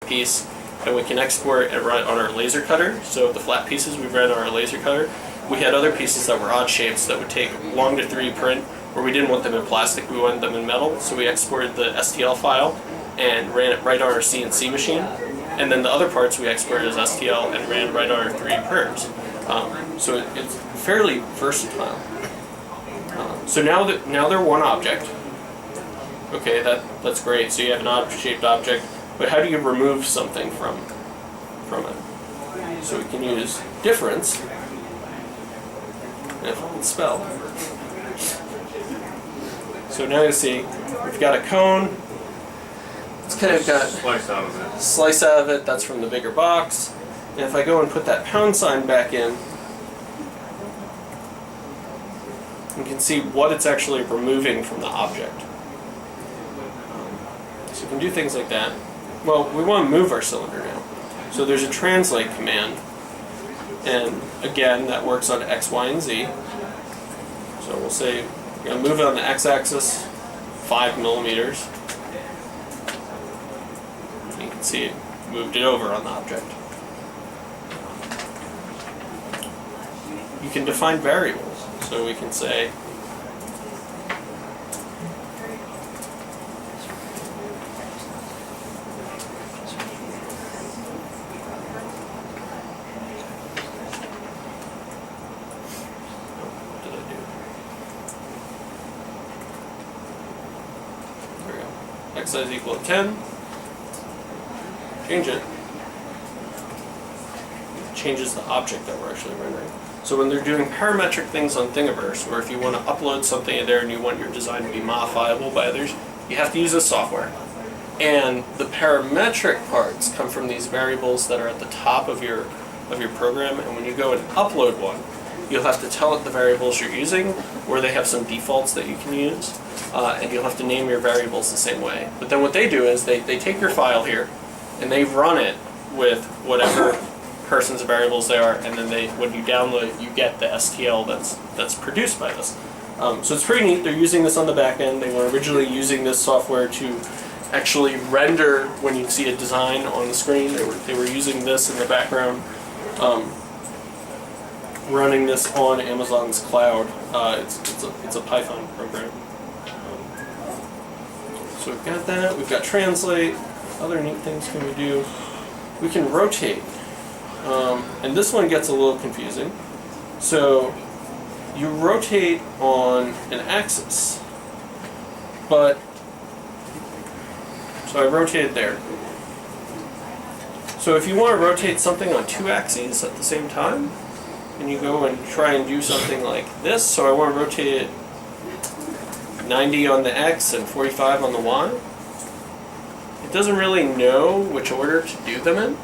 piece, and we can export it right on our laser cutter. So the flat pieces we ran on our laser cutter. We had other pieces that were odd shapes that would take long to 3D print, where we didn't want them in plastic, we wanted them in metal. So we exported the STL file and ran it right on our CNC machine. And then the other parts we exported as STL and ran right on our 3D printers. So it's fairly versatile. So now they're one object. Okay, that's great. So you have an odd-shaped object, but how do you remove something from it? So we can use difference. If I can spell. So now you see we've got a cone. It's kind of got slice out of it. That's from the bigger box. And if I go and put that pound sign back in, you can see what it's actually removing from the object. So we can do things like that. Well, we want to move our cylinder now. So there's a translate command. And again, that works on X, Y, and Z. So we'll say we're going to move it on the x-axis 5 millimeters. You can see it moved it over on the object. You can define variables. So we can say x size equal to 10. Change it. It changes the object that we're actually rendering. So when they're doing parametric things on Thingiverse, or if you want to upload something in there and you want your design to be modifiable by others, you have to use this software. And the parametric parts come from these variables that are at the top of your program, and when you go and upload one, you'll have to tell it the variables you're using, or they have some defaults that you can use, and you'll have to name your variables the same way. But then what they do is they take your file here, and they run it with whatever person's variables they are, and then when you download it, you get the STL that's produced by this. So it's pretty neat. They're using this on the back end. They were originally using this software to actually render when you see a design on the screen. They were using this in the background, running this on Amazon's cloud. It's a Python program. So we've got that. We've got translate. Other neat things can we do? We can rotate. And this one gets a little confusing. So you rotate on an axis, but so I rotated there. So if you want to rotate something on 2 axes at the same time, and you go and try and do something like this, so I want to rotate it 90 on the X and 45 on the Y, it doesn't really know which order to do them in.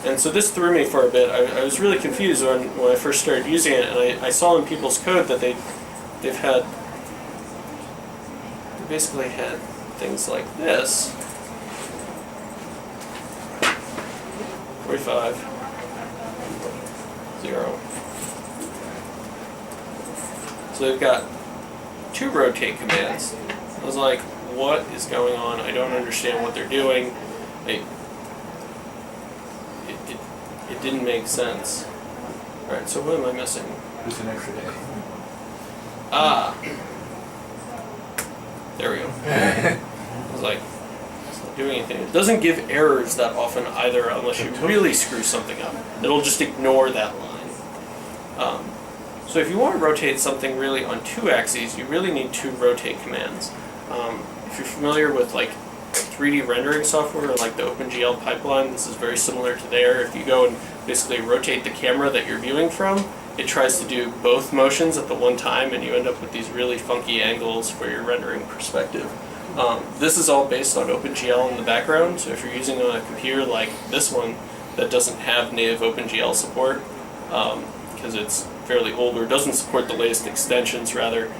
And so this threw me for a bit. I was really confused when I first started using it, and I saw in people's code that they basically had things like this. 45, 0. So they've got 2 rotate commands. I was like, what is going on? I don't understand what they're doing. It didn't make sense. Alright, so what am I missing? Just an extra day. Ah. There we go. I was like, it's not doing anything. It doesn't give errors that often either unless you really screw something up. It'll just ignore that line. So if you want to rotate something really on 2 axes, you really need 2 rotate commands. If you're familiar with like 3D rendering software like the OpenGL pipeline, this is very similar to there. If you go and basically rotate the camera that you're viewing from, it tries to do both motions at the one time, and you end up with these really funky angles for your rendering perspective. This is all based on OpenGL in the background, so if you're using on a computer like this one that doesn't have native OpenGL support, because it's fairly old or doesn't support the latest extensions rather,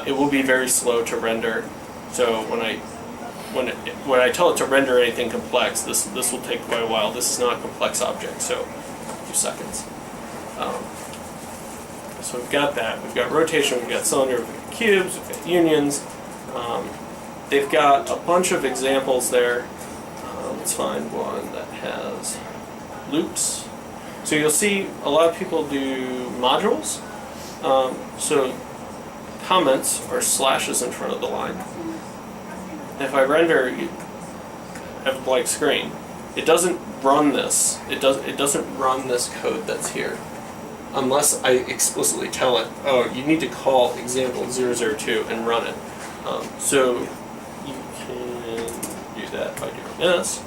it will be very slow to render. So when I tell it to render anything complex, this will take quite a while. This is not a complex object, so a few seconds. So we've got that. We've got rotation, we've got cylinder, we've got cubes, we've got unions. They've got a bunch of examples there. let's find one that has loops. So you'll see a lot of people do modules. So comments are slashes in front of the line. If I render, you have a blank screen. It doesn't run this. It doesn't run this code that's here, unless I explicitly tell it, oh, you need to call example 002 and run it. So you can do that by doing this.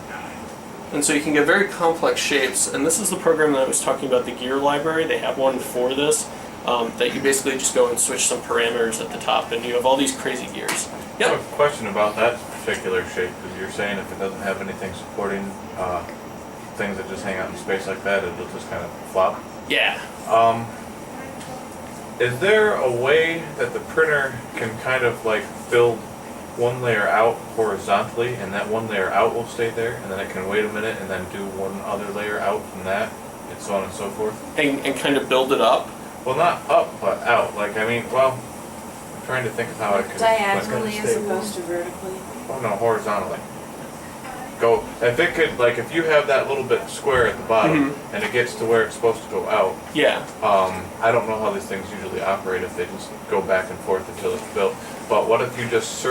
And so you can get very complex shapes, and this is the program that I was talking about, the gear library. They have one for this, that you basically just go and switch some parameters at the top, and you have all these crazy gears. I have a question about that particular shape, because you're saying if it doesn't have anything supporting things that just hang out in space like that, it'll just kind of flop? Yeah. Is there a way that the printer can kind of like build one layer out horizontally, and that one layer out will stay there, and then it can wait a minute and then do one other layer out from that, and so on and so forth? And kind of build it up? Well, not up, but out. Like, I mean, well, I'm trying to think of how I could... Diagonally as opposed to vertically? Oh, no, horizontally. Go, if it could, like, if you have that little bit square at the bottom, and it gets to where it's supposed to go out, Yeah. I don't know how these things usually operate, if they just go back and forth until it's built. But what if you just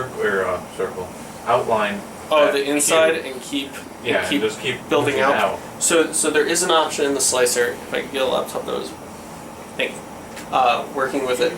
outline The inside cube, and keep and just keep building moving out. So there is an option in the slicer. If I could get a laptop that was, working with it.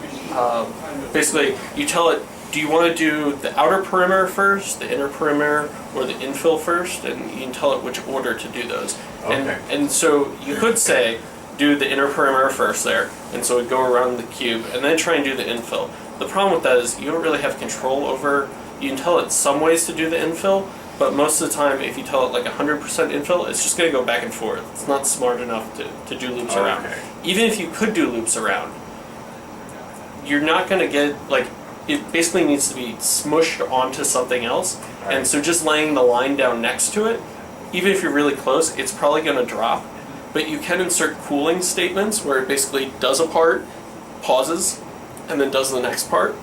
Basically, you tell it, do you want to do the outer perimeter first, the inner perimeter, or the infill first? And you can tell it which order to do those. Okay. And so you could say, do the inner perimeter first there, and so it'd go around the cube, and then try and do the infill. The problem with that is you don't really have control over, you can tell it some ways to do the infill, but most of the time if you tell it like 100% infill, it's just going to go back and forth. It's not smart enough to do loops around. Even if you could do loops around, you're not going to get, like, it basically needs to be smushed onto something else, and so just laying the line down next to it, even if you're really close, it's probably going to drop. But you can insert cooling statements where it basically does a part, pauses, and then does the next part.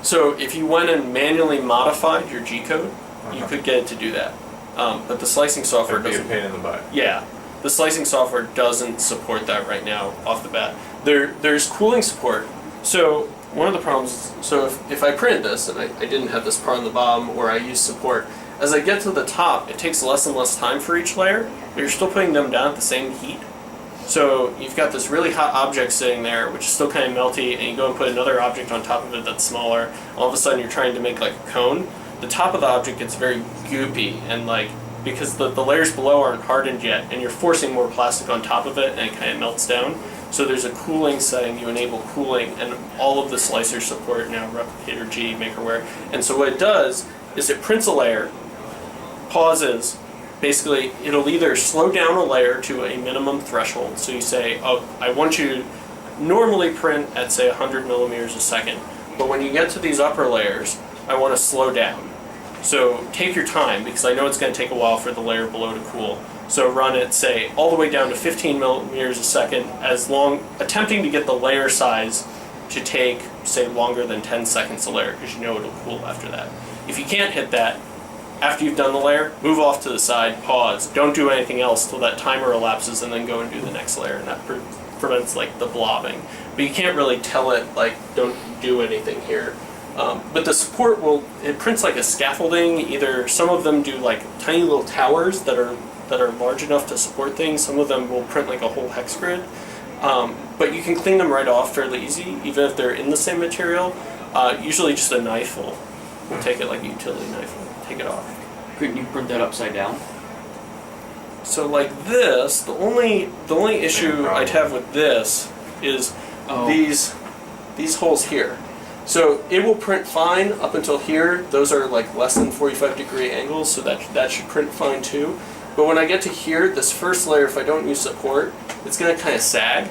So if you went and manually modified your G-code, you could get it to do that. But the slicing software It'd be doesn't. a pain in the butt. Yeah, the slicing software doesn't support that right now off the bat. There's cooling support. So one of the problems, so if I printed this and I didn't have this part on the bottom, or I use support, as I get to the top, it takes less and less time for each layer, but you're still putting them down at the same heat. So you've got this really hot object sitting there, which is still kind of melty, and you go and put another object on top of it that's smaller. All of a sudden you're trying to make like a cone. The top of the object gets very goopy, and like, because the layers below aren't hardened yet, and you're forcing more plastic on top of it, and it kind of melts down. So there's a cooling setting, you enable cooling, and all of the slicers support now Replicator G, Makerware. And so what it does is it prints a layer, pauses, basically it'll either slow down a layer to a minimum threshold. So you say, oh, I want you to normally print at say 100 millimeters a second, but when you get to these upper layers, I want to slow down. So take your time, because I know it's going to take a while for the layer below to cool. So run it, say, all the way down to 15 millimeters a second, attempting to get the layer size to take, say, longer than 10 seconds a layer, because you know it'll cool after that. If you can't hit that, after you've done the layer, move off to the side, pause, don't do anything else till that timer elapses, and then go and do the next layer, and that prevents like the blobbing. But you can't really tell it, like, don't do anything here. But the support it prints like a scaffolding. Either some of them do like tiny little towers that are large enough to support things. Some of them will print like a whole hex grid. But you can clean them right off fairly easy, even if they're in the same material. Usually just a knife will take it, like a utility knife will take it off. Couldn't you print that upside down? So like this, the only issue I'd have with this is these holes here. So it will print fine up until here. Those are like less than 45-degree angles, so that should print fine too. But when I get to here, this first layer, if I don't use support, it's going to kind of sag.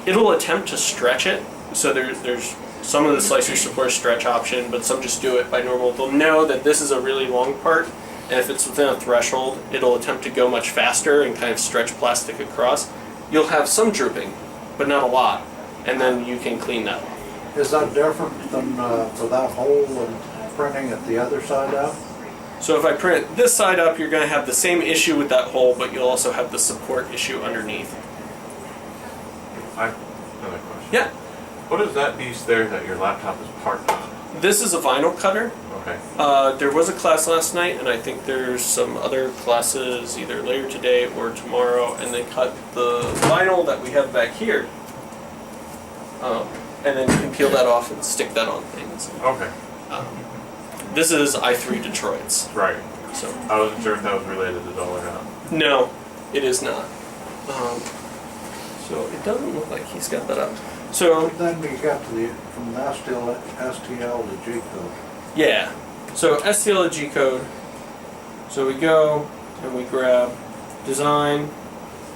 It'll attempt to stretch it. So there's some of the slicers support a stretch option, but some just do it by normal. They'll know that this is a really long part, and if it's within a threshold, it'll attempt to go much faster and kind of stretch plastic across. You'll have some drooping, but not a lot, and then you can clean that off. Is that different than for that hole and printing at the other side out? So if I print this side up, you're going to have the same issue with that hole, but you'll also have the support issue underneath. I have another question. Yeah. What is that piece there that your laptop is parked on? This is a vinyl cutter. Okay. There was a class last night, and I think there's some other classes either later today or tomorrow, and they cut the vinyl that we have back here. And then you can peel that off and stick that on things. Okay. This is I3 Detroit's. Right. So I wasn't sure if that was related at all or not. no, it is not. So it doesn't look like he's got that up. So Then we got to the, from the STL to G code. yeah, so STL to G code. So we go and we grab design.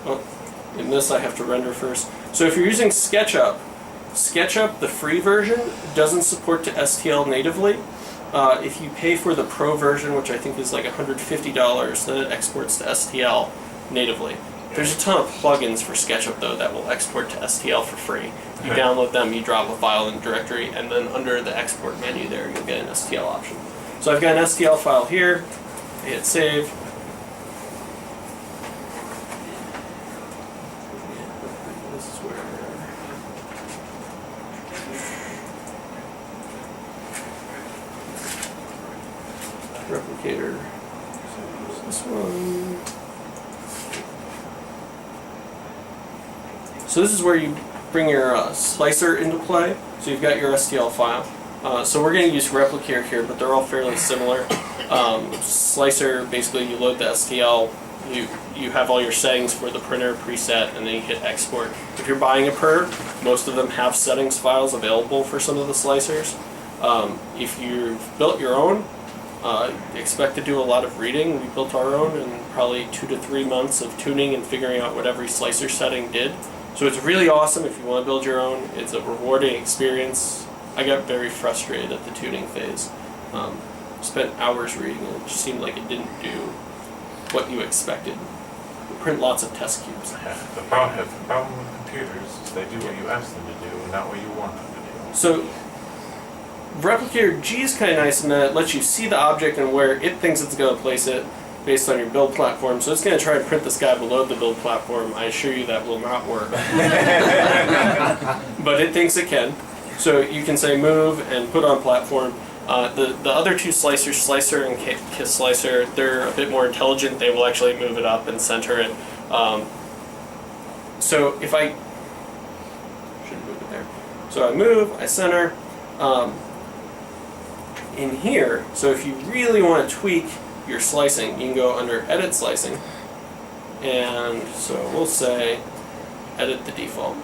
Oh, in this I have to render first. So if you're using SketchUp, SketchUp, the free version, doesn't support to STL natively. If you pay for the pro version, which I think is like $150, then it exports to STL natively. There's a ton of plugins for SketchUp though that will export to STL for free. You Okay. download them, you drop a file in the directory, and then under the export menu there, you'll get an STL option. So I've got an STL file here. I hit save. This is where. Replicator. So this one. So this is where you bring your slicer into play. So you've got your STL file. So we're going to use Replicator here, but they're all fairly similar. Slicer, basically you load the STL, you have all your settings for the printer preset, and then you hit export. If you're buying a printer, most of them have settings files available for some of the slicers. If you've built your own, expect to do a lot of reading. We built our own in probably 2 to 3 months of tuning and figuring out what every slicer setting did. So it's really awesome if you want to build your own. It's a rewarding experience. I got very frustrated at the tuning phase. Spent hours reading and it just seemed like it didn't do what you expected. We print lots of test cubes. Yeah, the problem with computers is they do what you ask them to do and not what you want them to do. So Replicator G is kind of nice in that it lets you see the object and where it thinks it's going to place it based on your build platform. So it's going to try to print this guy below the build platform. I assure you that will not work. But it thinks it can. So you can say move and put on platform. The other two slicers, Slicer and Kiss Slicer, they're a bit more intelligent. They will actually move it up and center it. So if I should move it there. So I move, I center. In here, so if you really want to tweak your slicing, you can go under Edit Slicing, and so we'll say Edit the default.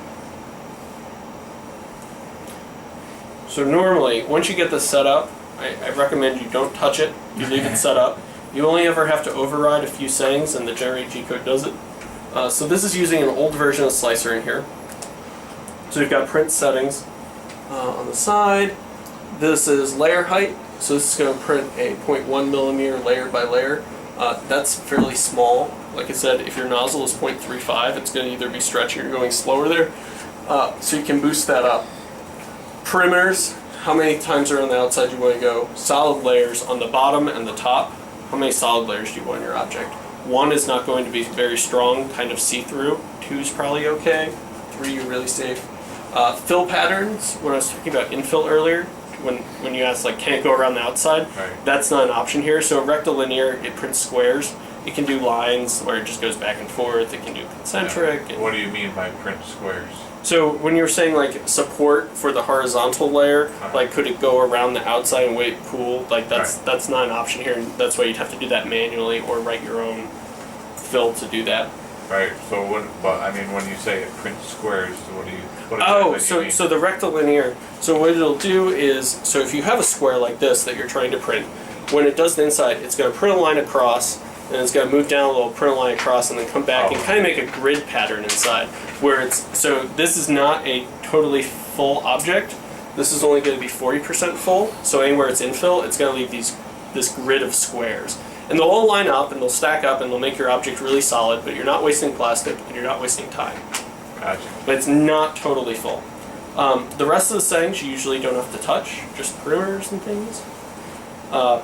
So normally, once you get this set up, I recommend you don't touch it. You leave it set up. You only ever have to override a few settings, and the Generate G code does it. So this is using an old version of Slicer in here. So we've got print settings on the side. This is layer height. So this is going to print a 0.1 millimeter layer by layer. That's fairly small. Like I said, if your nozzle is 0.35, it's going to either be stretchy or going slower there. So you can boost that up. Perimeters, how many times around the outside you want to go. Solid layers on the bottom and the top. How many solid layers do you want in your object? 1 is not going to be very strong, kind of see-through. 2 is probably okay. 3 you're really safe. Fill patterns, when I was talking about infill earlier, when you asked like, can it go around the outside? Right. That's not an option here. So rectilinear, it prints squares. It can do lines where it just goes back and forth. It can do concentric. Yeah. What do you mean by print squares? So when you were saying like support for the horizontal layer, like could it go around the outside and wait cool? Like that's not an option here. And that's why you'd have to do that manually or write your own fill to do that. Right. So but I mean, when you say it prints squares, what do you? What Oh, exactly do you mean? so the rectilinear. So what it'll do is, so if you have a square like this that you're trying to print, when it does the inside, it's going to print a line across, and it's going to move down a little, print a line across, and then come back and kind of make a grid pattern inside. Where it's so this is not a totally full object. This is only going to be 40% full. So anywhere it's infill, it's going to leave this grid of squares. And they'll all line up and they'll stack up and they'll make your object really solid, but you're not wasting plastic and you're not wasting time. Gotcha. But it's not totally full. The rest of the settings you usually don't have to touch, just perimeters and things.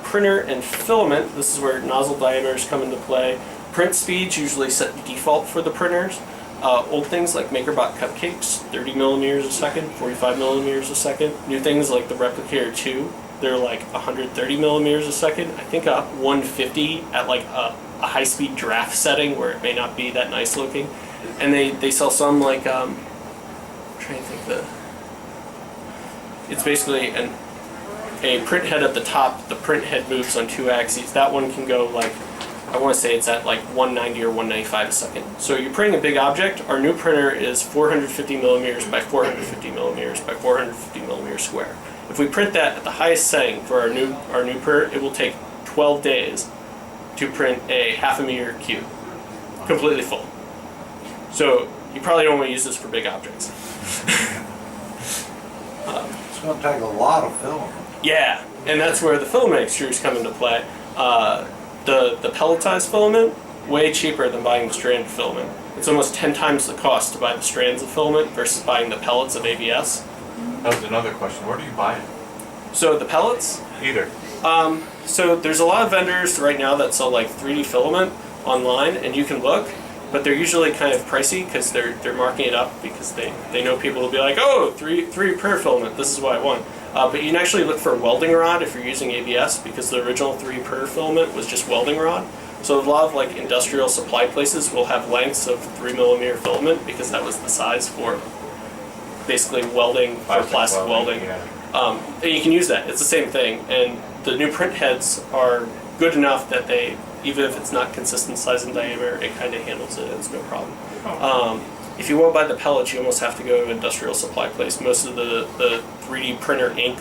Printer and filament, this is where nozzle diameters come into play. Print speeds usually set default for the printers. Old things like MakerBot cupcakes, 30 millimeters a second, 45 millimeters a second. New things like the Replicator 2, they're like 130 millimeters a second. I think 150 at like a high-speed draft setting where it may not be that nice looking. And they sell some like, I'm trying to think it's basically a print head at the top. The print head moves on 2 axes. That one can go like, I want to say it's at like 190 or 195 a second. So you're printing a big object. Our new printer is 450 millimeters by 450 millimeters by 450 millimeters square. If we print that at the highest setting for our new printer, it will take 12 days to print a 1/2 meter cube, completely full. So you probably don't want to use this for big objects. It's gonna take a lot of filament. Yeah, and that's where the filament extruders come into play. The pelletized filament, way cheaper than buying the stranded filament. It's almost 10 times the cost to buy the strands of filament versus buying the pellets of ABS. That was another question. Where do you buy it? So the pellets, Either. so there's a lot of vendors right now that sell like 3D filament online, and you can look, but they're usually kind of pricey because they're marking it up because they know people will be like, oh, 3D printer filament, this is what I want. But you can actually look for welding rod if you're using ABS because the original 3D printer filament was just welding rod. So a lot of like industrial supply places will have lengths of 3 millimeter filament because that was the size for basically welding, for plastic welding. Yeah. And you can use that. It's the same thing. And the new print heads are good enough that they, even if it's not consistent size and diameter, it kind of handles it. It's no problem. If you want to buy the pellets, you almost have to go to an industrial supply place. Most of the 3D printer ink,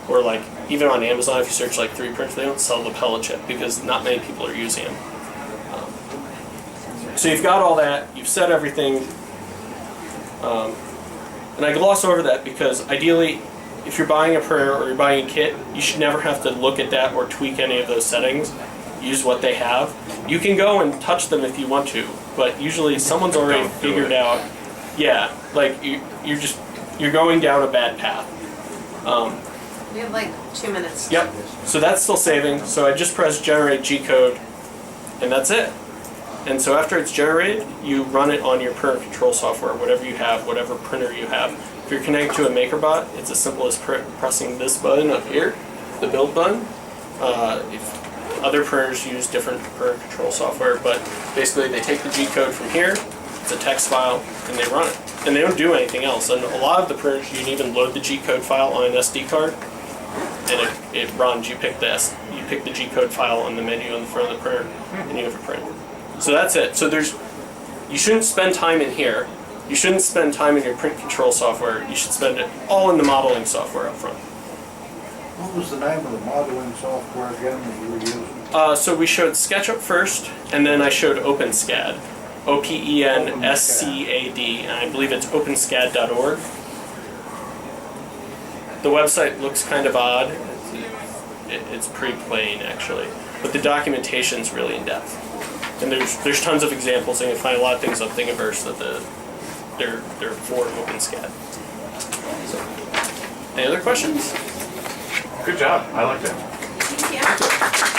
or like even on Amazon, if you search like 3D printers, they don't sell the pellets yet because not many people are using them. So you've got all that. You've set everything. And I gloss over that because ideally, if you're buying a printer or you're buying a kit, you should never have to look at that or tweak any of those settings. Use what they have. You can go and touch them if you want to, but usually someone's already figured out. Yeah, like you're going down a bad path. We have like 2 minutes. Yep. So that's still saving. So I just press generate G code, and that's it. And so after it's generated, you run it on your printer control software, whatever you have, whatever printer you have. If you're connected to a MakerBot, it's as simple as pressing this button up here, the build button. If other printers use different printer control software, but basically they take the G code from here, it's a text file, and they run it. And they don't do anything else. And a lot of the printers, you can even load the G code file on an SD card, and it runs. You pick the G code file on the menu on the front of the printer, and you have a print. So that's it. So you shouldn't spend time in here. You shouldn't spend time in your print control software. You should spend it all in the modeling software up front. What was the name of the modeling software again that you were using? So we showed SketchUp first, and then I showed OpenSCAD. OPENSCAD, and I believe it's openscad.org. The website looks kind of odd. It's pretty plain, actually. But the documentation's really in-depth. And there's tons of examples, and you can find a lot of things on Thingiverse that they're for OpenSCAD. So, any other questions? Good job. I liked it. Thank you.